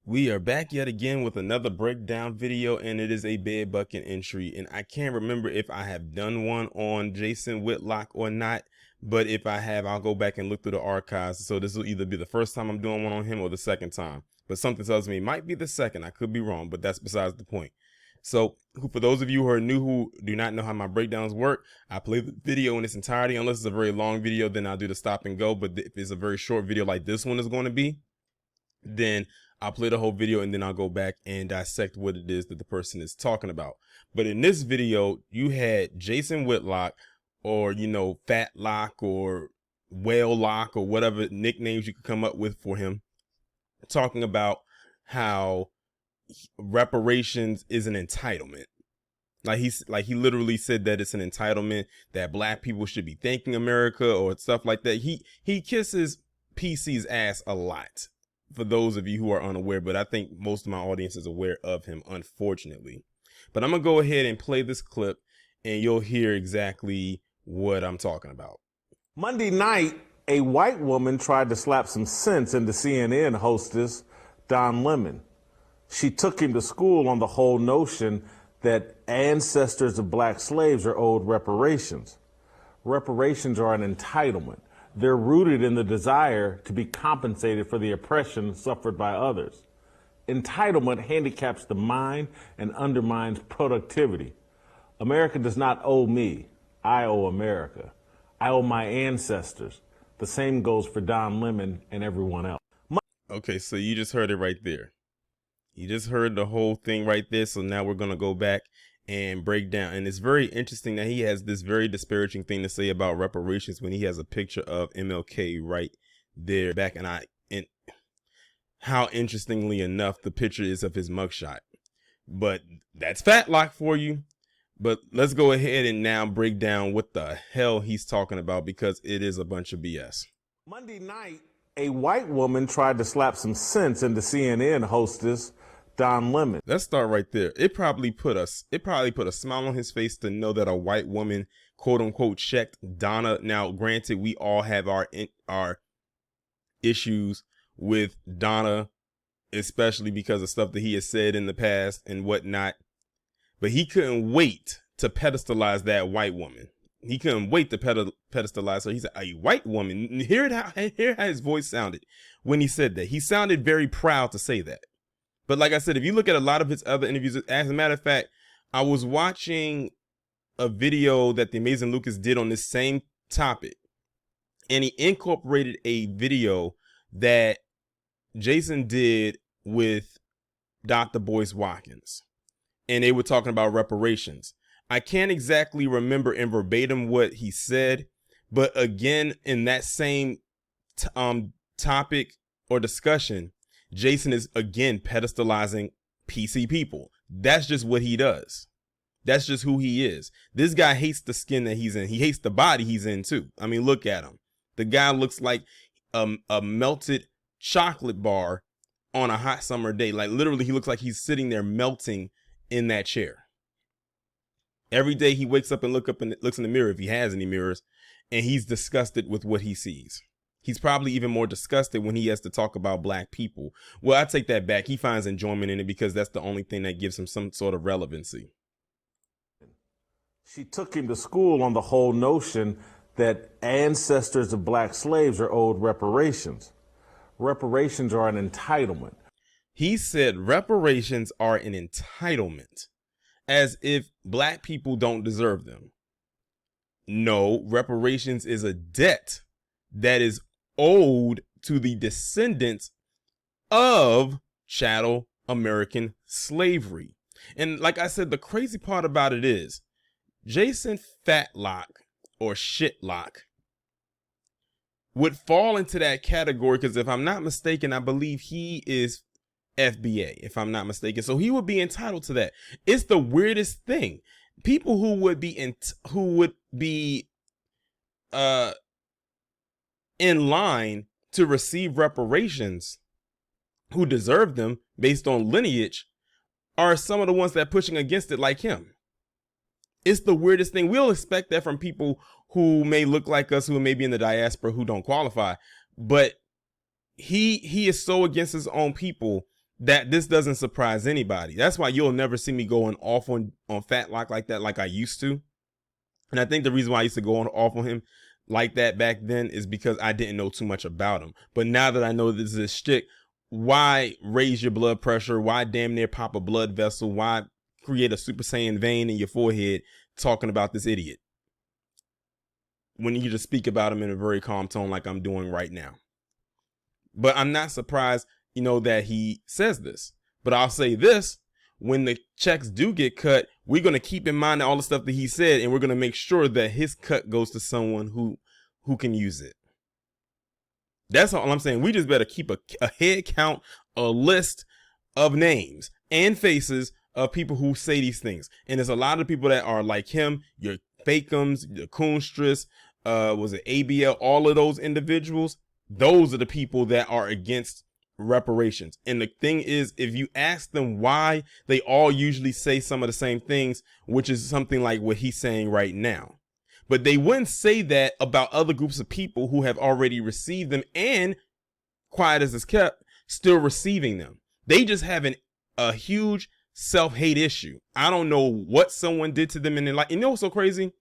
We are back yet again with another breakdown video, and it is a BedbucKKKen entry. And I can't remember if I have done one on Jason Whitlock or not, but if I have, I'll go back and look through the archives. So this will either be the first time I'm doing one on him or the second time. But something tells me it might be the second. I could be wrong, but that's besides the point. So for those of you who are new, who do not know how my breakdowns work, I play the video in its entirety. Unless it's a very long video, then I'll do the stop and go. But if it's a very short video like this one is going to be, then I'll play the whole video and then I'll go back and dissect what it is that the person is talking about. But in this video, you had Jason Whitlock, or, you know, Fat Lock or Whale Lock or whatever nicknames you could come up with for him, talking about how reparations is an entitlement. He literally said that it's an entitlement, that black people should be thanking America or stuff like that. He kisses PC's ass a lot, for those of you who are unaware, but I think most of my audience is aware of him, unfortunately. But I'm gonna go ahead and play this clip and you'll hear exactly what I'm talking about. Monday night, a white woman tried to slap some sense into CNN hostess Don Lemon. She took him to school on the whole notion that ancestors of black slaves are owed reparations. Reparations are an entitlement. They're rooted in the desire to be compensated for the oppression suffered by others. Entitlement handicaps the mind and undermines productivity. America does not owe me. I owe America. I owe my ancestors. The same goes for Don Lemon and everyone else. Okay, so you just heard it right there. You just heard the whole thing right there. So now we're going to go back and break down. And it's very interesting that he has this very disparaging thing to say about reparations when he has a picture of MLK right there back. And how interestingly enough, the picture is of his mugshot. But that's Fat Lock for you. But let's go ahead and now break down what the hell he's talking about, because it is a bunch of BS. Monday night, a white woman tried to slap some sense into CNN hostess Don Lemon. Let's start right there. It probably put a smile on his face to know that a white woman, quote unquote, checked Donna. Now, granted, we all have our issues with Donna, especially because of stuff that he has said in the past and whatnot. But he couldn't wait to pedestalize that white woman. He couldn't wait to pedestalize her. He said, a white woman. Hear how his voice sounded when he said that. He sounded very proud to say that. But like I said, if you look at a lot of his other interviews, as a matter of fact, I was watching a video that the Amazing Lucas did on this same topic, and he incorporated a video that Jason did with Dr. Boyce Watkins, and they were talking about reparations. I can't exactly remember in verbatim what he said, but again, in that same topic or discussion, Jason is again pedestalizing PC people. That's just what he does. That's just who he is. This guy hates the skin that he's in. He hates the body he's in too. I mean, look at him. The guy looks like a melted chocolate bar on a hot summer day. Like literally, he looks like he's sitting there melting in that chair. Every day he wakes up and looks in the mirror, if he has any mirrors, and he's disgusted with what he sees. He's probably even more disgusted when he has to talk about black people. Well, I take that back. He finds enjoyment in it because that's the only thing that gives him some sort of relevancy. She took him to school on the whole notion that ancestors of black slaves are owed reparations. Reparations are an entitlement. He said reparations are an entitlement, as if black people don't deserve them. No, reparations is a debt that is owed to the descendants of chattel American slavery. And like I said, the crazy part about it is Jason Fatlock or Shitlock would fall into that category, because if I'm not mistaken, I believe he is FBA, if I'm not mistaken. So he would be entitled to that. It's the weirdest thing. People who would be in line to receive reparations, who deserve them based on lineage, are some of the ones that are pushing against it, like him. It's the weirdest thing. We'll expect that from people who may look like us, who may be in the diaspora, who don't qualify. But he is so against his own people that this doesn't surprise anybody. That's why you'll never see me going off on Fatlock like that, like I used to. And I think the reason why I used to go off on him like that back then is because I didn't know too much about him. But now that I know this is a shtick, why raise your blood pressure? Why damn near pop a blood vessel? Why create a Super Saiyan vein in your forehead talking about this idiot when you just speak about him in a very calm tone like I'm doing right now? But I'm not surprised, that he says this. But I'll say this, when the checks do get cut, we're going to keep in mind all the stuff that he said, and we're going to make sure that his cut goes to someone who can use it. That's all I'm saying. We just better keep a head count, a list of names and faces of people who say these things. And there's a lot of people that are like him, your Fakums, your Koonstris, was it ABL, all of those individuals. Those are the people that are against reparations. And the thing is, if you ask them why, they all usually say some of the same things, which is something like what he's saying right now. But they wouldn't say that about other groups of people who have already received them and, quiet as it's kept, still receiving them. They just have a huge self-hate issue. I don't know what someone did to them in their life. You know what's so crazy?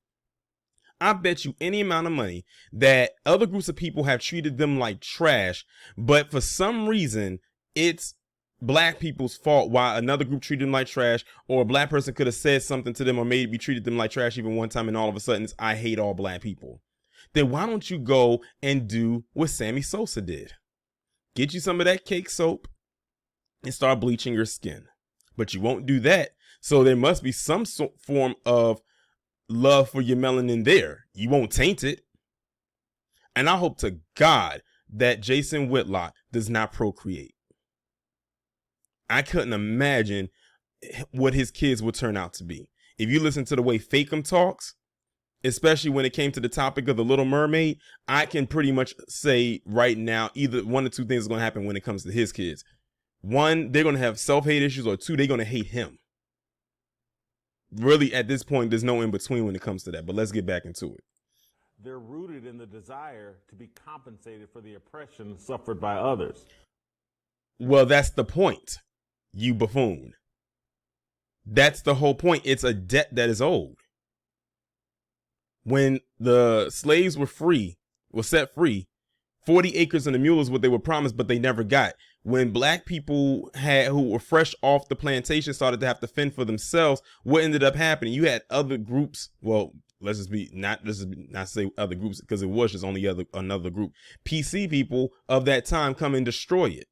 I bet you any amount of money that other groups of people have treated them like trash, but for some reason it's black people's fault why another group treated them like trash, or a black person could have said something to them or maybe treated them like trash even one time, and all of a sudden it's I hate all black people. Then why don't you go and do what Sammy Sosa did? Get you some of that cake soap and start bleaching your skin. But you won't do that. So there must be some form of love for your melanin there. You won't taint it. And I hope to God that Jason Whitlock does not procreate. I couldn't imagine what his kids would turn out to be. If you listen to the way Fakum talks, especially when it came to the topic of the Little Mermaid, I can pretty much say right now, either one or two things are going to happen when it comes to his kids. One, they're going to have self-hate issues, or two, they're going to hate him. Really, at this point, there's no in between when it comes to that, but let's get back into it. They're rooted in the desire to be compensated for the oppression suffered by others. Well, that's the point, you buffoon. That's the whole point. It's a debt that is owed. When the slaves were set free, 40 acres and a mule is what they were promised, but they never got. When black people who were fresh off the plantation started to have to fend for themselves, what ended up happening? You had other groups. Well, let's not say other groups, because it was just only another group. PC people of that time come and destroy it.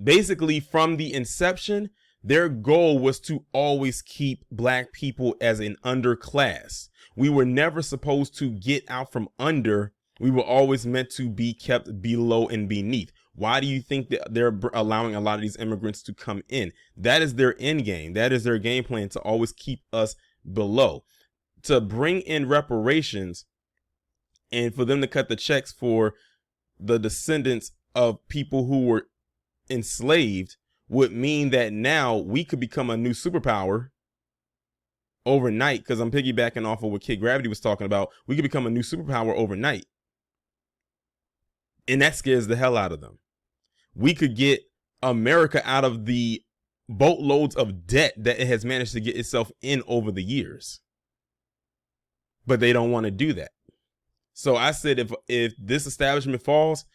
Basically, from the inception, their goal was to always keep black people as an underclass. We were never supposed to get out from under. We were always meant to be kept below and beneath. Why do you think that they're allowing a lot of these immigrants to come in? That is their end game. That is their game plan, to always keep us below. To bring in reparations and for them to cut the checks for the descendants of people who were enslaved would mean that now we could become a new superpower overnight. Because I'm piggybacking off of what Kid Gravity was talking about. We could become a new superpower overnight. And that scares the hell out of them. We could get America out of the boatloads of debt that it has managed to get itself in over the years. But they don't want to do that. So I said, if this establishment falls,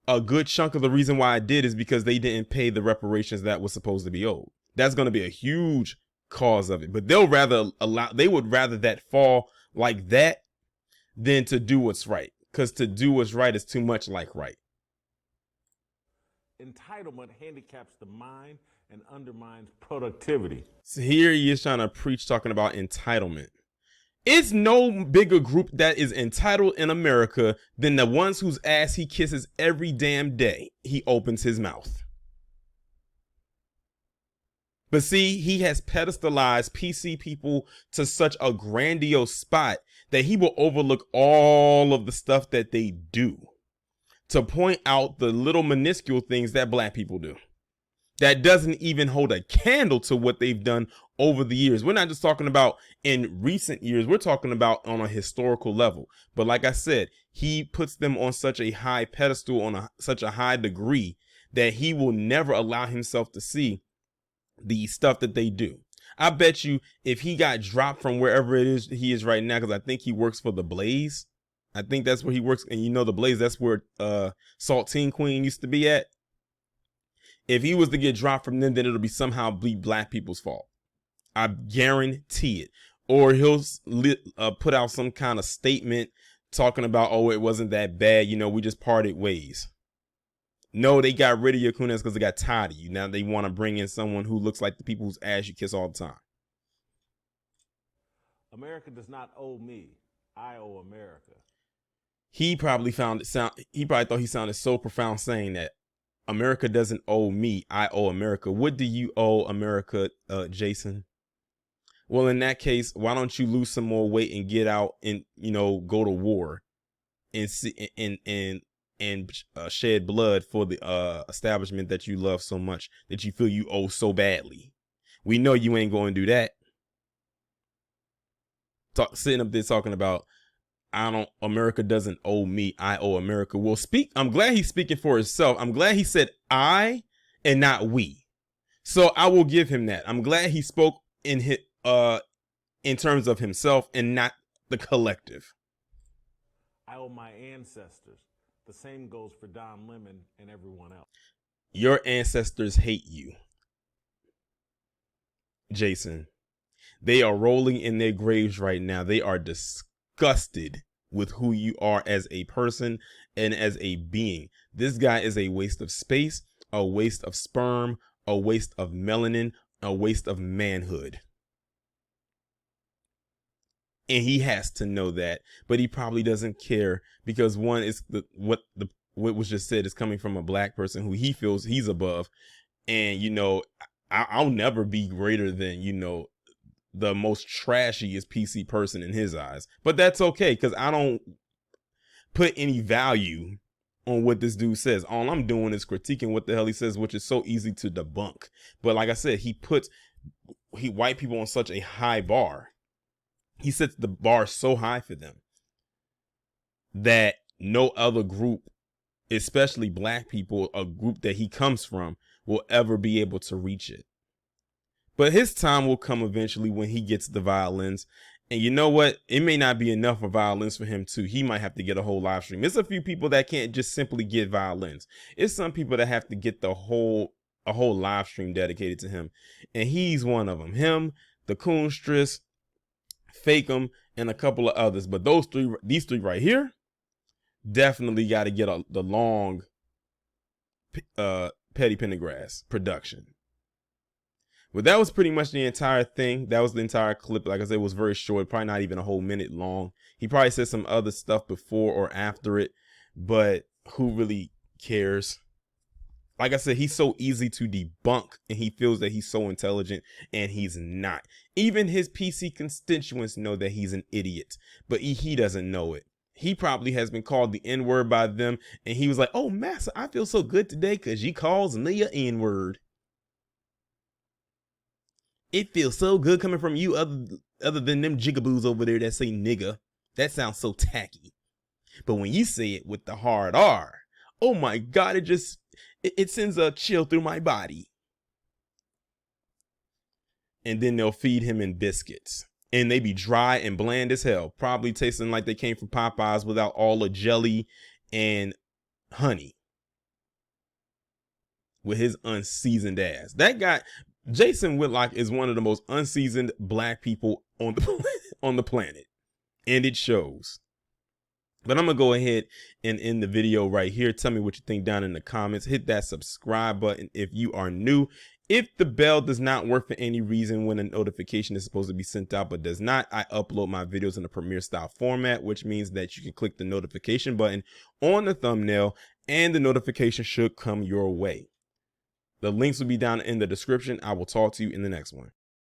a good chunk of the reason why I did is because they didn't pay the reparations that was supposed to be owed. That's going to be a huge cause of it. But they would rather that fall like that than to do what's right. Because to do what's right is too much like right. Entitlement handicaps the mind and undermines productivity. So here he is trying to preach, talking about entitlement. It's no bigger group that is entitled in America than the ones whose ass he kisses every damn day he opens his mouth. But see, he has pedestalized PC people to such a grandiose spot that he will overlook all of the stuff that they do to point out the little minuscule things that black people do. That doesn't even hold a candle to what they've done over the years. We're not just talking about in recent years. We're talking about on a historical level. But like I said, he puts them on such a high pedestal, on such a high degree, that he will never allow himself to see the stuff that they do. I bet you if he got dropped from wherever it is he is right now, because I think he works for the Blaze. I think that's where he works. And you know, the Blaze, that's where Saltine Queen used to be at. If he was to get dropped from them, then it'll be somehow be black people's fault. I guarantee it. Or he'll put out some kind of statement talking about, oh, it wasn't that bad. You know, we just parted ways. No, they got rid of your Kunas because they got tired of you. Now they want to bring in someone who looks like the people whose ass you kiss all the time. America does not owe me. I owe America. He probably thought he sounded so profound saying that. America doesn't owe me. I owe America. What do you owe America, Jason? Well, in that case, why don't you lose some more weight and get out and, you know, go to war and see and shed blood for the establishment that you love so much, that you feel you owe so badly. We know you ain't going to do that. Sitting up there talking about, America doesn't owe me. I owe America. Well, I'm glad he's speaking for himself. I'm glad he said I and not we. So I will give him that. I'm glad he spoke in terms of himself and not the collective. I owe my ancestors. The same goes for Don Lemon and everyone else. Your ancestors hate you, Jason. They are rolling in their graves right now. They are disgusted with who you are as a person and as a being. This guy is a waste of space, a waste of sperm, a waste of melanin, a waste of manhood. And he has to know that, but he probably doesn't care, because one is what was just said is coming from a black person who he feels he's above. And, you know, I'll never be greater than, you know, the most trashiest PC person in his eyes. But that's okay, because I don't put any value on what this dude says. All I'm doing is critiquing what the hell he says, which is so easy to debunk. But like I said, he white people on such a high bar. He sets the bar so high for them that no other group, especially black people, a group that he comes from, will ever be able to reach it. But his time will come eventually when he gets the violins. And you know what? It may not be enough of violins for him too. He might have to get a whole live stream. There's a few people that can't just simply get violins. It's some people that have to get a whole live stream dedicated to him. And he's one of them. Him, the Coonstress, Fake'em, and a couple of others. But these three right here, definitely got to get the long Petty Pendergrass production. But that was pretty much the entire thing. That was the entire clip. Like I said, it was very short, probably not even a whole minute long. He probably said some other stuff before or after it, but who really cares? Like I said, he's so easy to debunk, and he feels that he's so intelligent, and he's not. Even his PC constituents know that he's an idiot, but he doesn't know it. He probably has been called the N-word by them, and he was like, oh, massa, I feel so good today because you calls me a N-word. It feels so good coming from you, other than them jigaboos over there that say nigga. That sounds so tacky. But when you say it with the hard R, oh my God, it sends a chill through my body. And then they'll feed him in biscuits. And they be dry and bland as hell. Probably tasting like they came from Popeyes without all the jelly and honey. With his unseasoned ass. That guy, Jason Whitlock, is one of the most unseasoned black people on the planet. And it shows. But I'm going to go ahead and end the video right here. Tell me what you think down in the comments. Hit that subscribe button if you are new. If the bell does not work for any reason when a notification is supposed to be sent out but does not, I upload my videos in a Premiere style format, which means that you can click the notification button on the thumbnail and the notification should come your way. The links will be down in the description. I will talk to you in the next one.